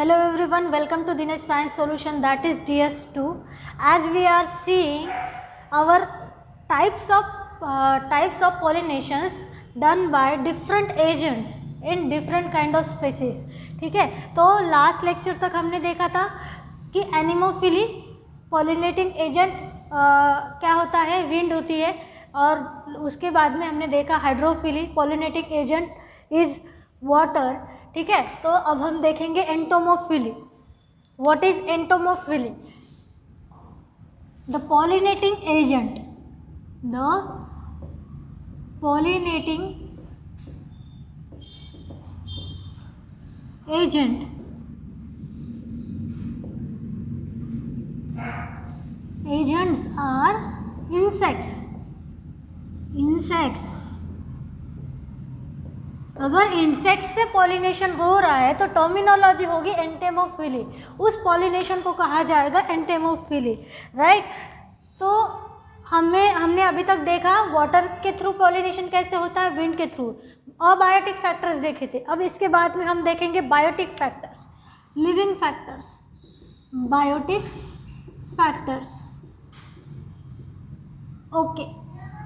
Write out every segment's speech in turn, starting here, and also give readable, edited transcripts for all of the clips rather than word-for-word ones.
Hello everyone, welcome to Dinesh Science Solution, that is DS2. As we are seeing our types of pollinations done by different agents in different kind of species. ठीक है, तो last lecture तक हमने देखा था कि anemophily pollinating agent क्या होता है, विंड होती है, और उसके बाद में हमने देखा hydrophily pollinating agent is water. ठीक है, तो अब हम देखेंगे entomophily. What is entomophily? The pollinating agent agents are insects. अगर इंसेक्ट से पॉलिनेशन हो रहा है तो टर्मिनोलॉजी होगी एंटेमोफिली. उस पॉलिनेशन को कहा जाएगा एंटेमोफिली, राइट. तो हमने अभी तक देखा वाटर के थ्रू पॉलिनेशन कैसे होता है, विंड के थ्रू. अबायोटिक फैक्टर्स देखे थे. अब इसके बाद में हम देखेंगे biotic factors, living factors, biotic factors. Okay,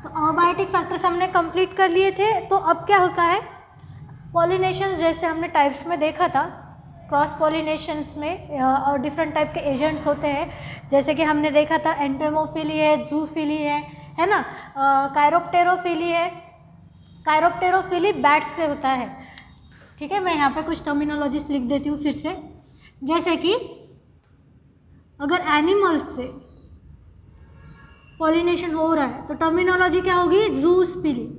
तो अबायोटिक फैक्टर्स हमने कंप्लीट कर लिए थे. तो अब क्या होता है, पॉलिनेशन जैसे हमने टाइप्स में देखा था, क्रॉस पॉलिनेशंस में और डिफरेंट टाइप के एजेंट्स होते हैं. जैसे कि हमने देखा था एंटेमोफिली है, जूफिली है ना, कायरोप्टेरोफिली है. कायरोप्टेरोफिली बैट्स से होता है. ठीक है, मैं यहाँ पे कुछ टर्मिनोलॉजीज लिख देती हूँ फिर से. जैसे कि अगर एनिमल्स से पॉलिनेशन हो रहा है तो टर्मिनोलॉजी क्या होगी, zoophily.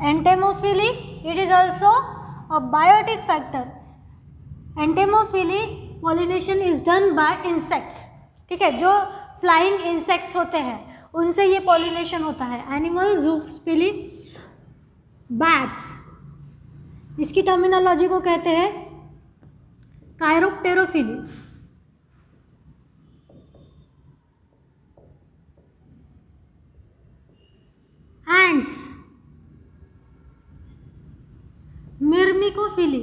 Entomophily, it is also a biotic factor. Entomophily pollination is done by insects. ठीक है, जो फ्लाइंग इंसेक्ट्स होते हैं उनसे ये पॉलिनेशन होता है. Animal, zoophily, bats. इसकी टर्मिनोलॉजी को कहते हैं कायरोप्टेरोफिली. एंड्स, मिर्मिकोफिली.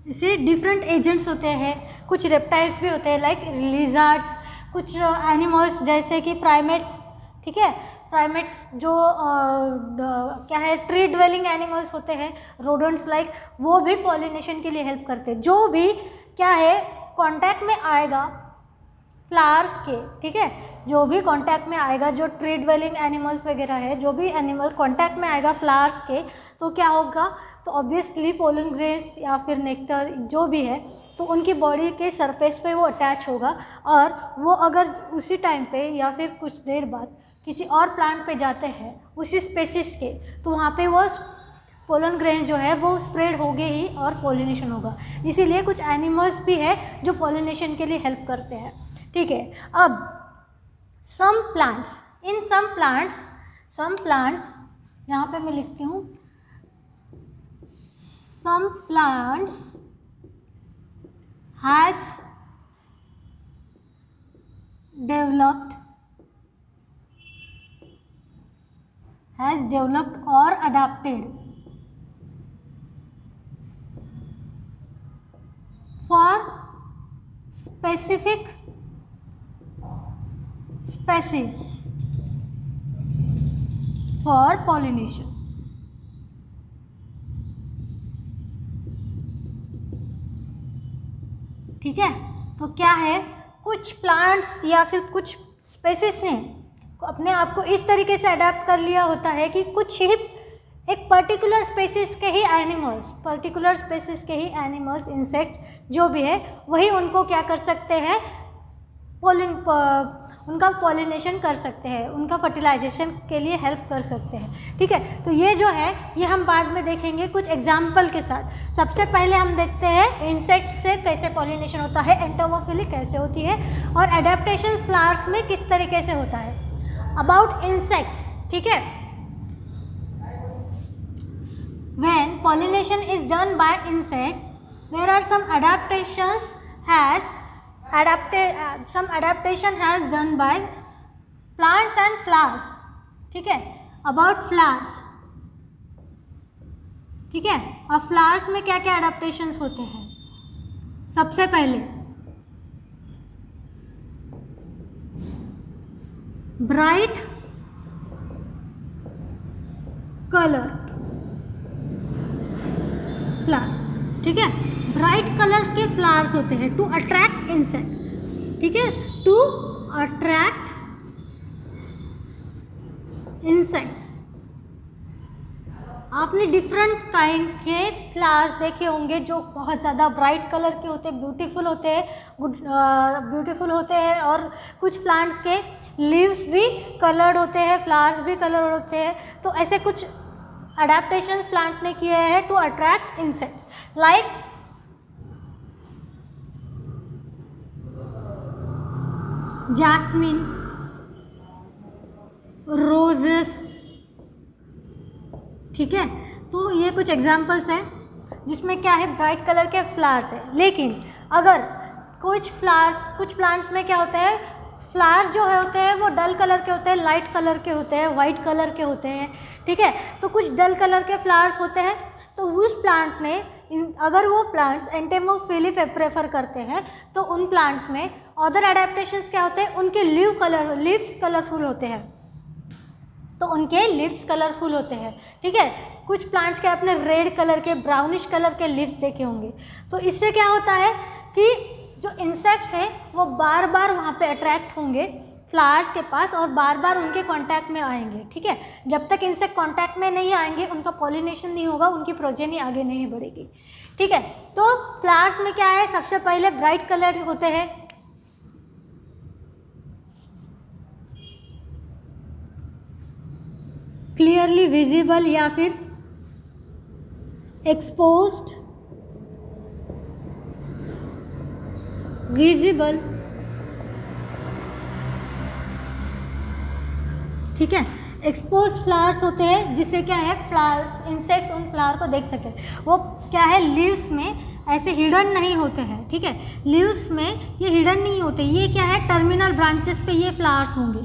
ऐसे डिफरेंट एजेंट्स होते हैं. कुछ रेप्टाइल्स भी होते हैं लाइक लिजार्ड्स. कुछ एनिमल्स जैसे कि प्राइमेट्स. ठीक है, प्राइमेट्स जो क्या है, ट्री ड्वेलिंग एनिमल्स होते हैं, रोडेंट्स लाइक, वो भी पॉलिनेशन के लिए हेल्प करते हैं. जो भी क्या है कांटेक्ट में आएगा फ्लावर्स के, ठीक है, जो भी कांटेक्ट में आएगा, जो ट्री ड्वेलिंग एनिमल्स वगैरह है, जो भी एनिमल कांटेक्ट में आएगा फ्लावर्स के, तो क्या होगा, तो ऑब्वियसली पोलन ग्रेन्स या फिर नेक्टर जो भी है, तो उनकी बॉडी के सरफेस पे वो अटैच होगा. और वो अगर उसी टाइम पे या फिर कुछ देर बाद किसी और प्लांट पे जाते हैं उसी स्पेसिस के, तो वहाँ पे वो पोलन ग्रेन जो है वो स्प्रेड होगे ही और पॉलिनेशन होगा. इसीलिए कुछ एनिमल्स भी है जो पॉलिनेशन के लिए हेल्प करते हैं. ठीक है, अब सम प्लांट्स यहाँ पे मैं लिखती हूँ, some plants has developed or adapted for specific species for pollination. ठीक है, तो क्या है, कुछ प्लांट्स या फिर कुछ स्पेसीज ने अपने आप को इस तरीके से अडेप्ट कर लिया होता है कि कुछ ही एक पर्टिकुलर स्पेसीज के ही एनिमल्स, इंसेक्ट जो भी है, वही उनको क्या कर सकते हैं, उनका पॉलिनेशन कर सकते हैं, उनका फर्टिलाइजेशन के लिए हेल्प कर सकते हैं. ठीक है, तो ये जो है ये हम बाद में देखेंगे कुछ एग्जाम्पल के साथ. सबसे पहले हम देखते हैं इंसेक्ट से कैसे पॉलिनेशन होता है, एंटोमोफिली कैसे होती है, और एडेप्टेशंस फ्लावर्स में किस तरीके से होता है. अबाउट इंसेक्ट्स, ठीक है, when pollination is done by insect, there are some adaptations has some adaptation has done by plants and flowers, ठीक है, about flowers, ठीक है। और फ्लावर्स में क्या क्या अडेप्टेशंस होते हैं? सबसे पहले ब्राइट कलर फ्लावर, ठीक है, ब्राइट कलर के फ्लावर्स होते हैं टू अट्रैक्ट इंसेक्ट, ठीक है, टू अट्रैक्ट इंसेक्ट्स। आपने डिफरेंट काइंड के फ्लावर्स देखे होंगे जो बहुत ज़्यादा ब्राइट कलर के होते हैं, ब्यूटीफुल होते हैं, और कुछ प्लांट्स के लीव्स भी कलर्ड होते हैं, फ्लावर्स भी कलर्ड होते हैं। तो ऐसे कुछ अडेप्टेशंस प्लांट ने किए हैं to attract insects, like jasmine, roses, ठीक है। तो ये कुछ एग्जांपल्स हैं जिसमें क्या है, ब्राइट कलर के फ्लावर्स है। लेकिन अगर कुछ प्लांट्स में क्या होता है, फ्लावर्स जो होते हैं वो डल कलर के होते हैं, लाइट कलर के होते हैं, वाइट कलर के होते हैं, ठीक है। तो कुछ डल कलर के फ्लावर्स होते हैं, तो उस प्लांट ने, अगर वो प्लांट्स एंटेमोफिली प्रेफर करते हैं तो उन प्लांट्स में अदर एडेप्टेशंस क्या होते हैं, उनके लीव्स कलरफुल होते हैं, तो उनके लिव्स कलरफुल होते हैं, ठीक है। कुछ प्लांट्स के आपने रेड कलर के, ब्राउनिश कलर के लिव्स देखे होंगे। तो इससे क्या होता है कि जो इंसेक्ट्स हैं वो बार बार वहाँ पे अट्रैक्ट होंगे फ्लावर्स के पास और बार बार उनके कांटेक्ट में आएंगे, ठीक है। जब तक इंसेक्ट कांटेक्ट में नहीं आएंगे उनका पॉलिनेशन नहीं होगा, उनकी प्रोजेनी आगे नहीं बढ़ेगी, ठीक है। तो फ्लावर्स में क्या है, सबसे पहले ब्राइट कलर होते हैं, क्लियरली विजिबल या फिर एक्सपोज्ड, विजिबल, ठीक है। एक्सपोज्ड फ्लावर्स होते हैं जिससे क्या है, इंसेक्ट्स उन फ्लावर को देख सके। वो क्या है, लीव्स में ऐसे हिडन नहीं होते हैं, ठीक है, लीव्स में ये हिडन नहीं होते, ये क्या है, टर्मिनल ब्रांचेस पे ये फ्लावर्स होंगे,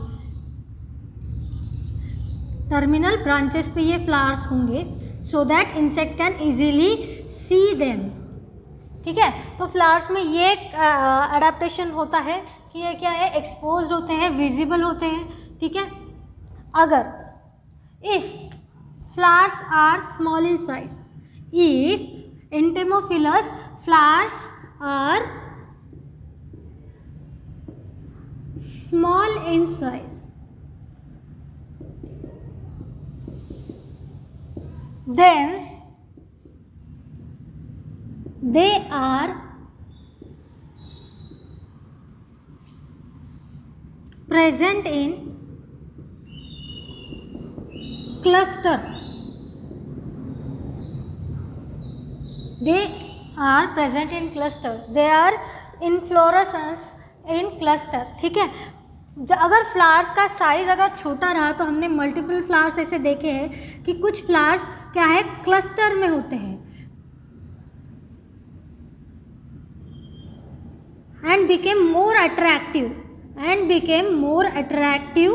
टर्मिनल ब्रांचेस पे ये फ्लावर्स होंगे, सो that insect can easily see them, ठीक है। तो फ्लावर्स में ये अडेप्टेशन होता है कि ये क्या है, एक्सपोज्ड होते हैं, विजिबल होते हैं, ठीक है। अगर if flowers are small in size, if entomophilous flowers are small in size, then they are present in cluster, they are present in cluster, they are inflorescence in cluster, ठीक है। अगर फ्लावर्स का size अगर छोटा रहा तो हमने multiple flowers ऐसे देखे हैं कि कुछ फ्लावर्स क्या है, क्लस्टर में होते हैं, and became more attractive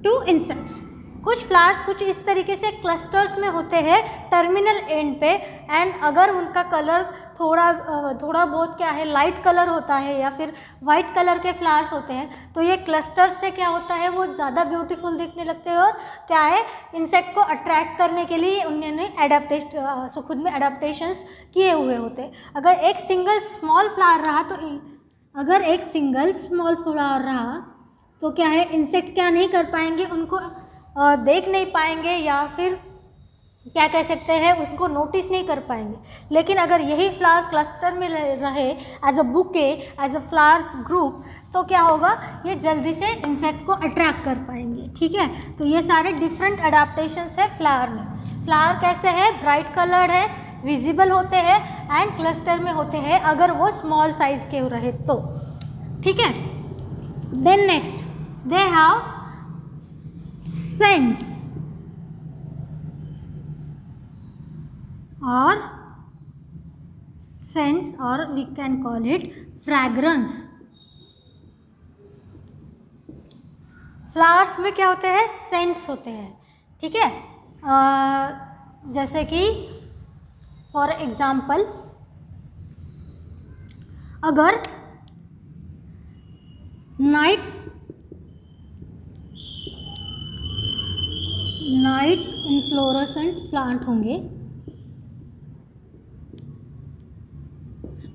to insects. कुछ फ्लावर्स कुछ इस तरीके से क्लस्टर्स में होते हैं टर्मिनल एंड पे, एंड अगर उनका कलर थोड़ा बहुत क्या है, लाइट कलर होता है या फिर वाइट कलर के फ्लावर्स होते हैं, तो ये क्लस्टर्स से क्या होता है, वो ज़्यादा ब्यूटीफुल दिखने लगते हैं और क्या है, इंसेक्ट को अट्रैक्ट करने के लिए उन्होंने खुद में अडेप्टेशंस किए हुए होते हैं। अगर एक सिंगल स्मॉल फ्लावर रहा तो क्या है, इंसेक्ट क्या नहीं कर पाएंगे, उनको देख नहीं पाएंगे या फिर क्या कह सकते हैं, उसको नोटिस नहीं कर पाएंगे। लेकिन अगर यही फ्लावर क्लस्टर में रहे as a bouquet, as a flowers group, तो क्या होगा, ये जल्दी से इंसेक्ट को अट्रैक्ट कर पाएंगे, ठीक है। तो ये सारे डिफरेंट अडेप्टेशंस है फ्लावर में। फ्लावर कैसे है, ब्राइट कलर्ड है, विजिबल होते हैं एंड क्लस्टर में होते हैं अगर वो स्मॉल साइज के रहे तो, ठीक है। Then next, they have sense or we can call it fragrance, flowers में क्या होते हैं, सेंट्स होते हैं, ठीक है। जैसे कि फॉर एग्जाम्पल अगर नाइट इन्फ्लोरेसेंट प्लांट होंगे,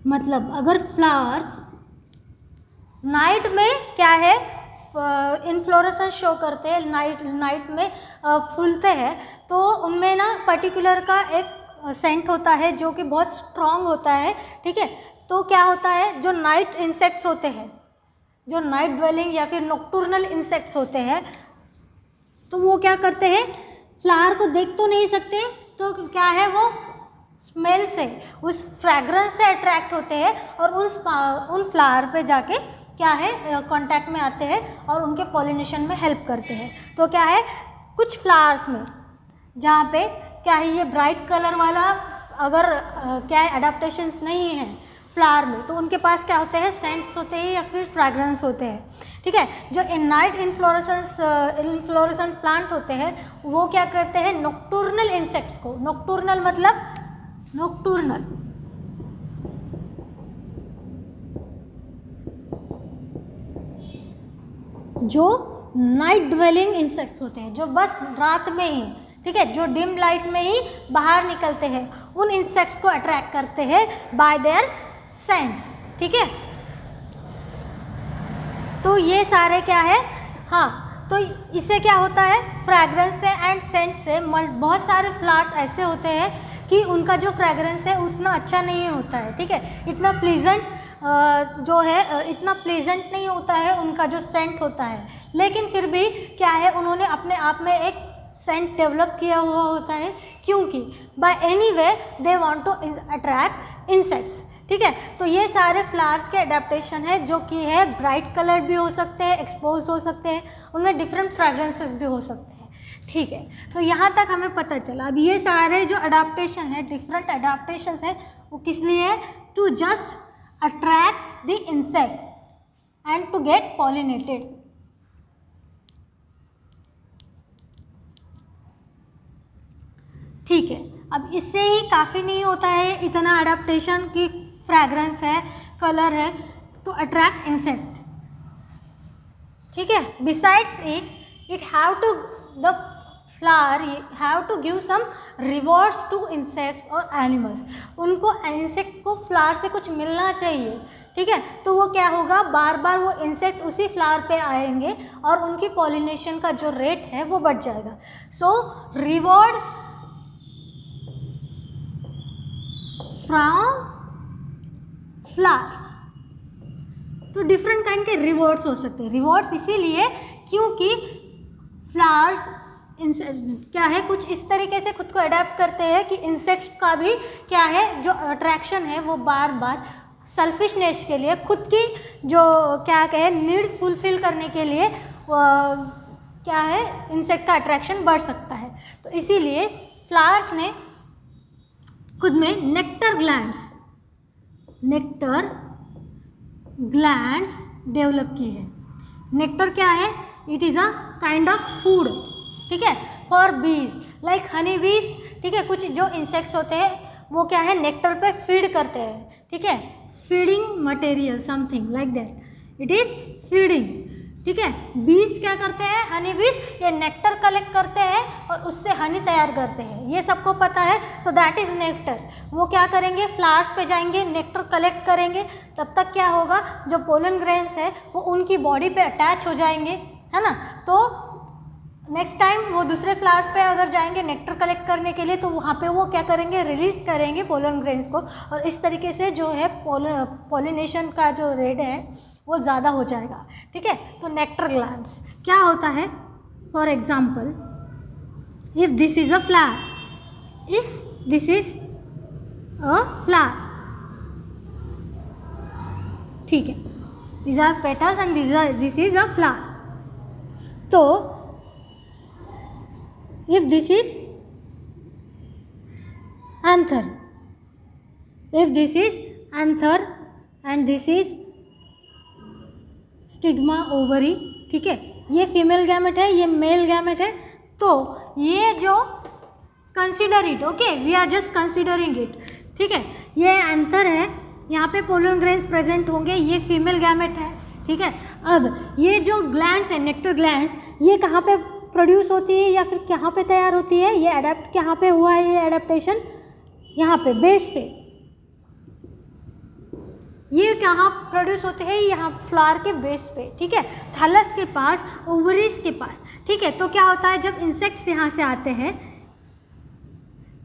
मतलब अगर फ्लावर्स नाइट में क्या है इन्फ्लोरेसेंस शो करते हैं, नाइट में फूलते हैं, तो उनमें ना पर्टिकुलर का एक सेंट होता है जो कि बहुत स्ट्रॉन्ग होता है, ठीक है। तो क्या होता है, जो नाइट इंसेक्ट्स होते हैं, जो नाइट ड्वेलिंग या फिर नॉकटर्नल इंसेक्ट्स होते हैं, तो वो क्या करते हैं, फ्लावर को देख तो नहीं सकते, तो क्या है वो स्मेल से, उस फ्रैग्रेंस से अट्रैक्ट होते हैं और उन फ्लावर पे जाके क्या है कांटेक्ट में आते हैं और उनके पॉलिनेशन में हेल्प करते हैं। तो क्या है, कुछ फ्लावर्स में जहाँ पे क्या है ये ब्राइट कलर वाला अगर क्या है अडेप्टेशंस नहीं है फ्लावर में, तो उनके पास क्या होते हैं, सेंट्स होते हैं या फिर फ्रैग्रेंस होते हैं, ठीक है। जो नाइट इन्फ्लोरेसेंट प्लांट होते हैं वो क्या करते हैं, नॉकटर्नल इंसेक्ट्स को, नॉकटर्नल मतलब नॉकटर्नल, जो नाइट ड्वेलिंग इंसेक्ट्स होते हैं, जो बस रात में ही, ठीक है, जो डिम लाइट में ही बाहर निकलते हैं, उन इंसेक्ट्स को अट्रैक्ट करते हैं बाय देयर सेंट्स, ठीक है। तो ये सारे क्या है, हाँ, तो इससे क्या होता है, फ्रैग्रेंस से एंड सेंट से बहुत सारे फ्लावर्स ऐसे होते हैं कि उनका जो फ्रैग्रेंस है उतना अच्छा नहीं होता है, ठीक है, इतना प्लीजेंट जो है इतना प्लीजेंट नहीं होता है उनका जो सेंट होता है, लेकिन फिर भी क्या है उन्होंने अपने आप में एक सेंट डेवलप किया हुआ होता है, क्योंकि by anyway they want to attract insects, ठीक है। तो ये सारे फ्लावर्स के अडेप्टेशन है जो कि है ब्राइट कलर भी हो सकते हैं, एक्सपोज हो सकते हैं, उनमें डिफरेंट फ्रेग्रेंसेस भी हो सकते हैं, ठीक है। तो यहाँ तक हमें पता चला। अब ये सारे जो अडेप्टेशन है, डिफरेंट अडेप्टेशन है, वो किस लिए है, to just attract the insect and to get pollinated. ठीक है, अब इससे ही काफ़ी नहीं होता है, इतना अडेप्टेशन की फ्रैग्रेंस है, कलर है, टू अट्रैक्ट इंसेक्ट, ठीक है। Besides it have to the flower have to give some rewards to insects और एनिमल्स, उनको इंसेक्ट को फ्लावर से कुछ मिलना चाहिए, ठीक है। तो वो क्या होगा, बार बार वो इंसेक्ट उसी फ्लावर पे आएंगे और उनकी पॉलिनेशन का जो रेट है वो बढ़ जाएगा। सो रिवॉर्ड्स फ्रॉम फ्लावर्स, तो डिफरेंट काइंड के रिवॉर्ड्स हो सकते हैं। रिवॉर्ड्स इसीलिए क्योंकि फ्लावर्स क्या है, कुछ इस तरीके से खुद को अडेप्ट करते हैं कि इंसेक्ट्स का भी क्या है जो अट्रैक्शन है वो बार बार सेल्फिशनेस के लिए, खुद की जो क्या कहे नीड फुलफिल करने के लिए क्या है इंसेक्ट का अट्रैक्शन बढ़ सकता है। तो इसीलिए फ्लावर्स ने खुद में नेक्टर ग्लैंड्स डेवलप की है। नेक्टर क्या है, it is a kind of food, ठीक है, फॉर बीज, लाइक हनी बीज, ठीक है। कुछ जो इंसेक्ट्स होते हैं वो क्या है नेक्टर पे फीड करते हैं, ठीक है, feeding material something like that, it is feeding, ठीक है। बीज क्या करते हैं, हनी बीज, ये नेक्टर कलेक्ट करते हैं और उससे हनी तैयार करते हैं, ये सबको पता है। तो दैट इज़ नेक्टर। वो क्या करेंगे, फ्लावर्स पे जाएंगे, नेक्टर कलेक्ट करेंगे, तब तक क्या होगा, जो पोलन ग्रेन्स है वो उनकी बॉडी पे अटैच हो जाएंगे, है ना। तो नेक्स्ट टाइम वो दूसरे फ्लावर्स पे अगर जाएंगे नेक्टर कलेक्ट करने के लिए, तो वहाँ पे वो क्या करेंगे, रिलीज़ करेंगे पोलन ग्रेन्स को, और इस तरीके से जो है पॉलिनेशन का जो रेट है वो ज़्यादा हो जाएगा, ठीक है। तो नेक्टर ग्लैंड्स क्या होता है, for example if this is a flower, ठीक है, these are petals and this is a flower. तो if this is anther, and this is stigma ovary, ठीक है, ये फीमेल गैमेट है, ये मेल गैमेट है। तो ये जो consider it, okay, we are just considering it, ठीक है। ये एंथर है, यहाँ पे पोलन ग्रेन्स प्रेजेंट होंगे, ये फीमेल गैमेट है, ठीक है। अब ये जो ग्लैंड्स है, नेक्टर ग्लैंड्स, ये कहाँ पे प्रोड्यूस होती है या फिर कहाँ पे तैयार होती है? ये अडेप्ट कहाँ पे हुआ है? ये एडेप्टेशन यहाँ पे बेस पे। ये कहाँ प्रोड्यूस होते हैं? यहाँ फ्लावर के बेस पे, ठीक है, थैलस के पास, ओवरीज के पास, ठीक है। तो क्या होता है, जब इंसेक्ट्स यहाँ से आते हैं,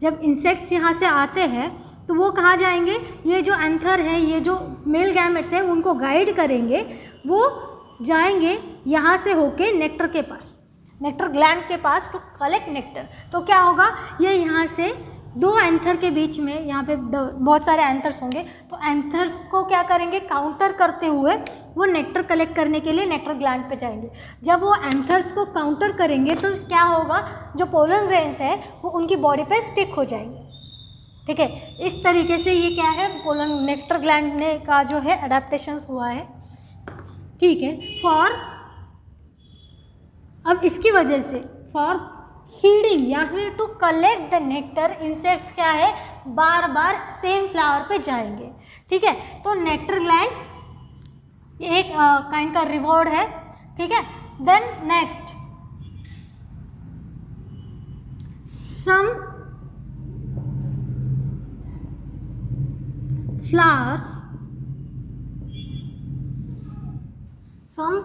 जब इंसेक्ट्स यहाँ से आते हैं तो वो कहाँ जाएंगे? ये जो एंथर है, ये जो मेल गैमेट्स है, उनको गाइड करेंगे, वो जाएंगे यहाँ से होके नेक्टर के पास, नेक्टर ग्लैंड के पास टू कलेक्ट नेक्टर। तो क्या होगा, ये यहाँ से दो एंथर के बीच में, यहाँ पे बहुत सारे एंथर्स होंगे, तो एंथर्स को क्या करेंगे, काउंटर करते हुए वो नेक्टर कलेक्ट करने के लिए नेक्टर ग्लैंड पे जाएंगे। जब वो एंथर्स को काउंटर करेंगे तो क्या होगा, जो पोलन ग्रेन्स है वो उनकी बॉडी पे स्टिक हो जाएंगे, ठीक है। इस तरीके से ये क्या है, पोलन नेक्टर ग्लैंड ने का जो है अडेप्टेशन हुआ है, ठीक है। फॉर, अब इसकी वजह से फॉर फीडिंग या फिर to collect the nectar, insects क्या है, बार बार सेम फ्लावर पे जाएंगे, ठीक है। तो नेक्टर ग्लैंड्स एक काइंड का रिवॉर्ड है, ठीक है। Then next, some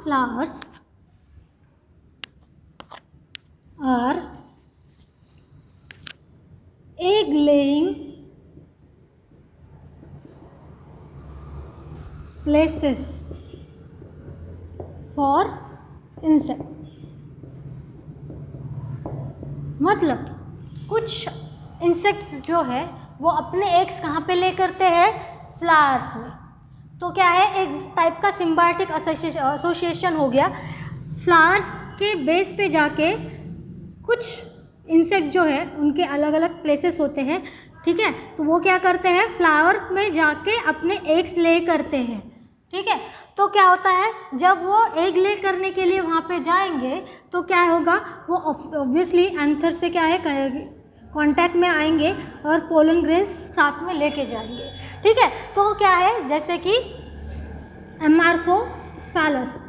flowers are egg laying places for insect। मतलब कुछ इंसेक्ट्स जो है वो अपने एग्स कहाँ पे ले करते हैं, फ्लावर्स में। तो क्या है, एक टाइप का सिम्बायोटिक एसोसिएशन हो गया, फ्लावर्स के बेस पे जाके कुछ इंसेक्ट जो है उनके अलग अलग प्लेसेस होते हैं, ठीक है। तो वो क्या करते हैं, फ्लावर में जाके अपने एग्स ले करते हैं, ठीक है। तो क्या होता है, जब वो एग ले करने के लिए वहाँ पे जाएंगे तो क्या होगा, वो ऑब्वियसली एंथर से क्या है कांटेक्ट में आएंगे और पोलन ग्रेन्स साथ में लेके जाएंगे, ठीक है। तो क्या है, जैसे कि अमार्फोफैलस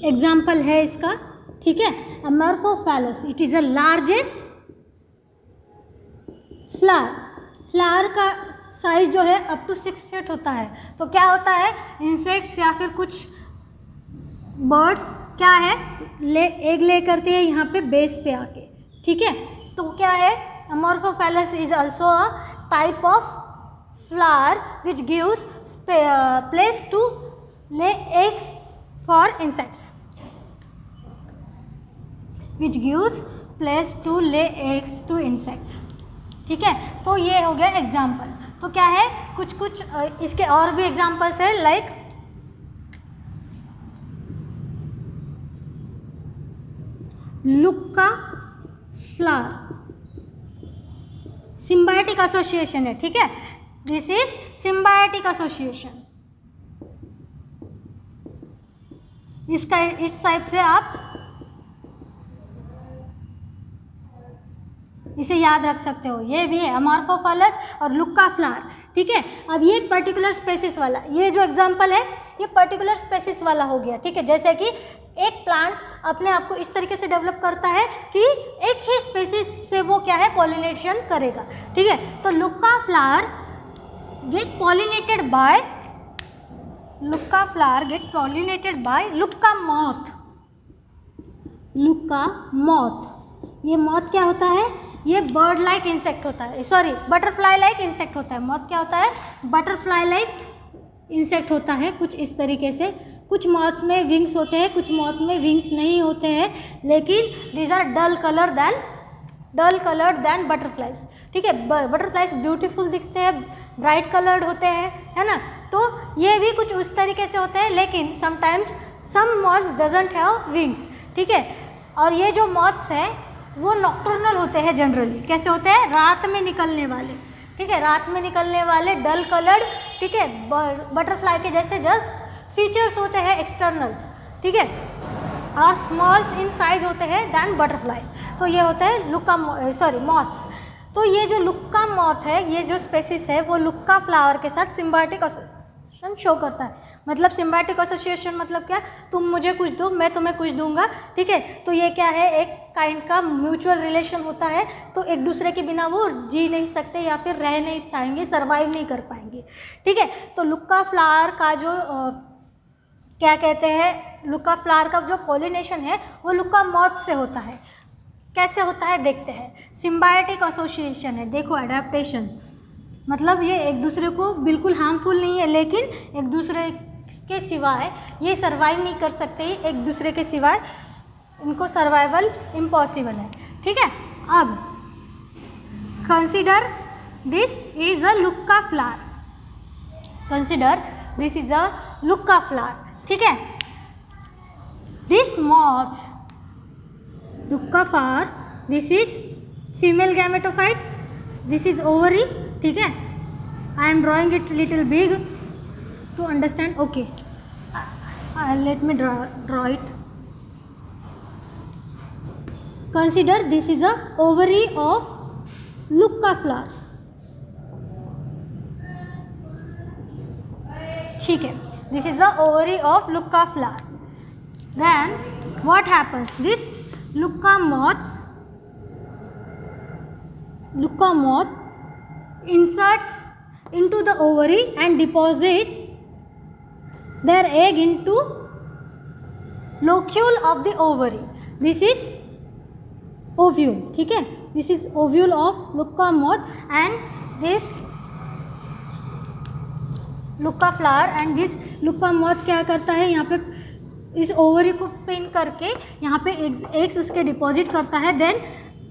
एग्जाम्पल है इसका, ठीक है। Amorphophallus, it is the largest flower का साइज जो है अप टू 6 फीट होता है। तो क्या होता है, इंसेक्ट्स या फिर कुछ बर्ड्स क्या है, एग ले करते हैं यहाँ पे बेस पे आके, ठीक है। तो क्या है, amorphophallus is also a type of flower which gives place to lay eggs for insects, which gives place to lay eggs to insects, ठीक है। तो ये हो गया एग्जाम्पल। तो क्या है, कुछ कुछ इसके और भी एग्जाम्पल्स है, लाइक लुक्का फ्लावर, सिम्बायोटिक एसोसिएशन है, ठीक है। This is symbiotic association. इसका इस टाइप से आप इसे याद रख सकते हो। ये भी है अमार्फोफैलस और लुक्का फ्लावर, ठीक है। अब ये पर्टिकुलर स्पेसिस वाला, ये जो एग्जांपल है ये पर्टिकुलर स्पेसिस वाला हो गया, ठीक है। जैसे कि एक प्लांट अपने आप को इस तरीके से डेवलप करता है कि एक ही स्पेसिस से वो क्या है, पॉलिनेशन करेगा, ठीक है। तो yucca flower get pollinated by yucca moth. ये मॉथ क्या होता है, ये बर्ड लाइक इंसेक्ट होता है, सॉरी बटरफ्लाई लाइक इंसेक्ट होता है। मॉथ क्या होता है, बटरफ्लाई लाइक इंसेक्ट होता है कुछ इस तरीके से। कुछ मॉथ्स में विंग्स होते हैं, कुछ मॉथ में विंग्स नहीं होते हैं, लेकिन these are dull coloured then butterflies, ठीक है। बटरफ्लाइज ब्यूटीफुल दिखते हैं, ब्राइट कलर्ड होते हैं, है ना। तो ये भी कुछ उस तरीके से होते हैं, लेकिन sometimes some moths doesn't have wings, ठीक है। और ये जो मॉथ्स हैं वो नॉक्टर्नल होते हैं जनरली। कैसे होते हैं, रात में निकलने वाले, ठीक है। रात में निकलने वाले डल कलर्ड ठीक है, बटरफ्लाई के जैसे जस्ट फीचर्स होते हैं एक्सटर्नल्स, ठीक है, आर स्मॉल इन साइज होते हैं दैन बटरफ्लाइज। तो ये होता है लुक्का मॉथ्स। तो ये जो लुक्का मॉथ है, ये जो स्पेसिस है वो लुक्का फ्लावर के साथ सिम्बायोटिक एसोसिएशन शो करता है। मतलब सिम्बायोटिक एसोसिएशन मतलब क्या, तुम मुझे कुछ दो मैं तुम्हें कुछ दूंगा, ठीक है। तो ये क्या है, एक काइंड का म्यूचुअल रिलेशन होता है। तो एक दूसरे के बिना वो जी नहीं सकते या फिर रह नहीं पाएंगे, सर्वाइव नहीं कर पाएंगे, ठीक है। तो लुक्का फ्लावर का जो क्या कहते हैं, लुक्का फ्लावर का जो पॉलिनेशन है वो लुक्का मॉथ से होता है। कैसे होता है देखते हैं। सिम्बायोटिक एसोसिएशन है, देखो एडेप्टेशन, मतलब ये एक दूसरे को बिल्कुल हार्मफुल नहीं है, लेकिन एक दूसरे के सिवाय ये सर्वाइव नहीं कर सकते, एक दूसरे के सिवाय इनको सर्वाइवल इम्पॉसिबल है, ठीक है। अब consider this is a yucca flower, consider this is a yucca flower, ठीक है। This moths yucca flower, this is female gametophyte, this is ovary, ठीक है। I am drawing it little big to understand, okay, let me draw it. Consider this is a ovary of yucca flower, ठीक है। This is the ovary of Lucca flower. Then what happens? This Lucca moth inserts into the ovary and deposits their egg into locule of the ovary. This is ovule, ठीक है। This is ovule of Lucca moth and this Lucca flower and this Lucca moth क्या करता है, यहाँ पे इस ovary को pin करके यहाँ पे एग्स उसके डिपॉजिट करता है। Then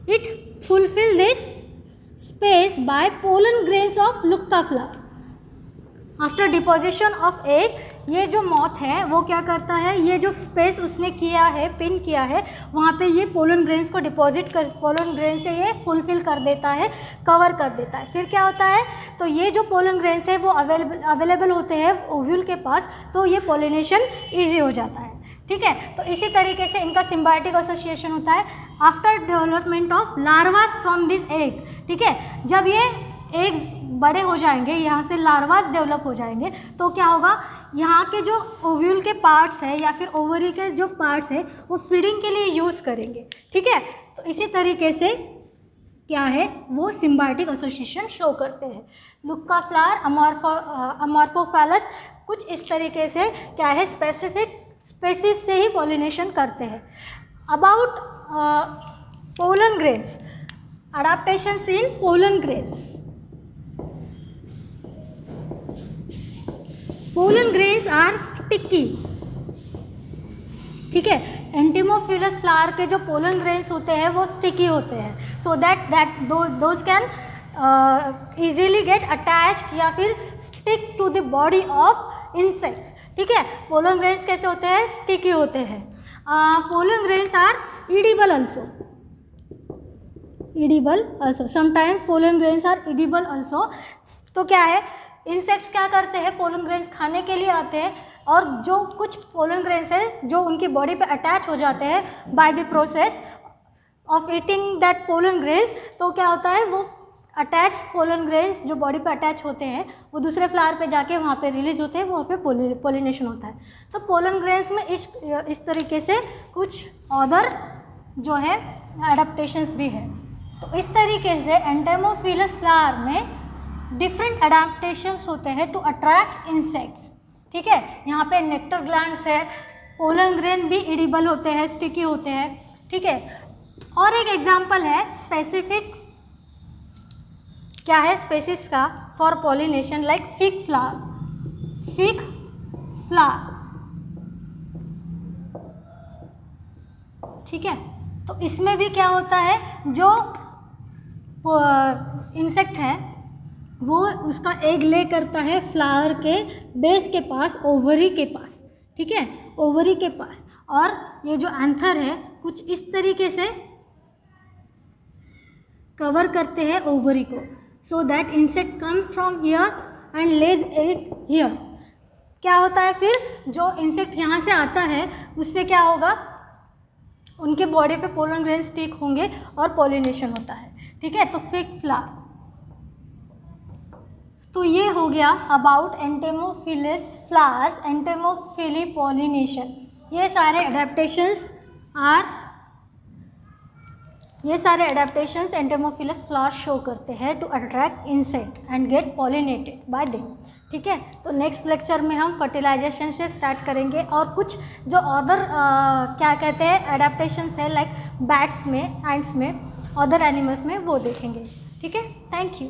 it fulfil this space by pollen grains of yucca flower. After deposition of egg, ये जो मॉथ है वो क्या करता है, ये जो स्पेस उसने किया है, पिन किया है, वहाँ पे ये पोलन ग्रेन्स को डिपॉजिट कर, पोलन ग्रेन से ये फुलफिल कर देता है, कवर कर देता है। फिर क्या होता है, तो ये जो पोलन ग्रेन्स है वो अवेलेबल होते हैं ओव्यूल के पास, तो ये पोलिनेशन ईजी हो जाता है, ठीक है। तो इसी तरीके से इनका सिम्बायोटिक एसोसिएशन होता है after development of larvas from this egg, ठीक है। जब ये एग्स बड़े हो जाएंगे, यहाँ से लार्वास डेवलप हो जाएंगे, तो क्या होगा, यहाँ के जो ओव्यूल के पार्ट्स है या फिर ओवरी के जो पार्ट्स है वो फीडिंग के लिए यूज़ करेंगे, ठीक है। तो इसी तरीके से क्या है, वो सिम्बायोटिक एसोसिएशन शो करते हैं। लुक्का फ्लावर अमॉर्फोफैलस कुछ इस तरीके से क्या है, स्पेसिफिक स्पेसीज से ही पॉलिनेशन करते हैं। About pollen grains, adaptations in pollen grains. Pollen grains are sticky, ठीक है। एंटिमोफिलस फ्लावर के जो पोलन ग्रेन्स होते हैं वो स्टिकी होते हैं, so that those can easily get attached या फिर stick to the body of insects, ठीक है। पोलन ग्रेन्स कैसे होते हैं, स्टिकी होते हैं। Pollen grains are edible also, sometimes pollen grains are edible also. तो क्या है, इंसेक्ट्स क्या करते हैं, पोलन ग्रेन्स खाने के लिए आते हैं, और जो कुछ पोलन ग्रेन्स है जो उनकी बॉडी पे अटैच हो जाते हैं by the process of eating that pollen grains, तो क्या होता है, वो अटैच पोलन ग्रेन्स जो बॉडी पे अटैच होते हैं वो दूसरे फ्लावर पे जाके वहाँ पे रिलीज होते हैं, वहाँ पे पोलिनेशन होता है। तो पोलन ग्रेन्स में इस तरीके से कुछ अदर जो है एडाप्टेशंस भी है। तो इस तरीके से एंटेमोफिलस फ्लावर में डिफरेंट एडाप्टेशंस होते हैं टू अट्रैक्ट इंसेक्ट्स, ठीक है। यहाँ पे नेक्टर ग्लैंड्स है, पोलन ग्रेन भी एडिबल होते हैं, स्टिकी होते हैं, ठीक है। और एक एग्जांपल है स्पेसिफिक, क्या है स्पेसिस का for pollination, like fig flower, ठीक है। तो इसमें भी क्या होता है, जो इंसेक्ट है वो उसका एग ले करता है फ्लावर के बेस के पास, ओवरी के पास, ठीक है, ओवरी के पास। और ये जो एंथर है कुछ इस तरीके से कवर करते हैं ओवरी को, so that insect come from here and lays egg here. क्या होता है फिर, जो इंसेक्ट यहाँ से आता है उससे क्या होगा, उनके बॉडी पे पोलन ग्रेन स्टिक होंगे और पॉलिनेशन होता है, ठीक है। तो फिग फ्लावर, तो ये हो गया about entomophilous flowers, entomophily pollination. ये सारे एडेप्टेशंस एंटेमोफिलस फ्लावर्स शो करते हैं to attract insect and get pollinated by them, ठीक है। तो नेक्स्ट लेक्चर में हम फर्टिलाइजेशन से स्टार्ट करेंगे और कुछ जो अदर क्या कहते हैं एडेप्टेशंस है लाइक बैट्स में, एंड्स में, अदर एनिमल्स में, वो देखेंगे, ठीक है। Thank you.